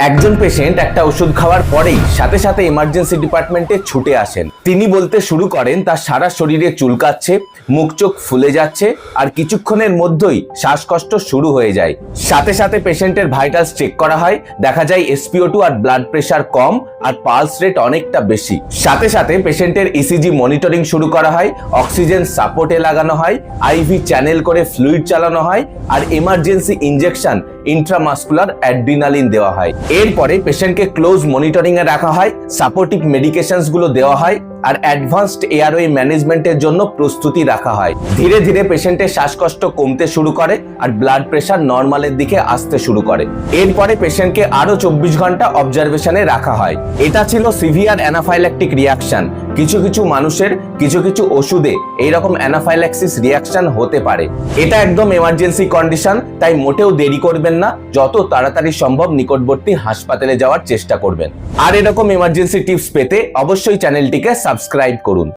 একজন পেশেন্ট একটা ওষুধ খাওয়ার পরেই সাথে সাথে ইমার্জেন্সি ডিপার্টমেন্টে ছুটে আসেন। তিনি বলতে শুরু করেন তার সারা শরীরে চুলকাচ্ছে, মুখ চোখ ফুলে যাচ্ছে আর কিছুক্ষণের মধ্যেই শ্বাসকষ্ট শুরু হয়ে যায়। সাথে সাথে পেশেন্টের ভাইটালস চেক করা হয়, দেখা যায় SpO2 আর ব্লাড প্রেশার কম আর পালস রেট অনেকটা বেশি। সাথে সাথে পেশেন্টের ECG মনিটরিং শুরু করা হয়, অক্সিজেন সাপোর্টে লাগানো হয়, IV চ্যানেল করে ফ্লুইড চালানো হয় আর এমার্জেন্সি ইনজেকশন ইন্ট্রামাসকুলার অ্যাড্রিনালিন দেওয়া হয়। এরপরে পেশেন্টকে ক্লোজ মনিটরিং এ রাখা হয়, সাপোর্টিভ মেডিকেশনস গুলো দেওয়া হয় আর অ্যাডভান্সড এয়ারওয়ে ম্যানেজমেন্টের জন্য প্রস্তুতি রাখা হয়। ধীরে ধীরে পেশেন্টের শ্বাসকষ্ট কমতে শুরু করে আর ব্লাড প্রেশার নর্মালের দিকে আসতে শুরু করে। এরপরে পেশেন্টকে আরো 24 ঘন্টা অবজারভেশনে রাখা হয়। এটা ছিল সিভিয়ার অ্যানাফাইল্যাকটিক রিয়াকশন। কিছু কিছু মানুষের কিছু কিছু ওষুধে এইরকম অ্যানাফাইল্যাক্সিস রিয়াকশন হতে পারে। এটা একদম এমার্জেন্সি কন্ডিশন, তাই মোটেও দেরি করবেন না, যত তাড়াতাড়ি সম্ভব নিকটবর্তী হাসপাতালে যাওয়ার চেষ্টা করবেন। আর এরকম এমার্জেন্সি টিপস পেতে অবশ্যই চ্যানেলটিকে সাবস্ক্রাইব করুন।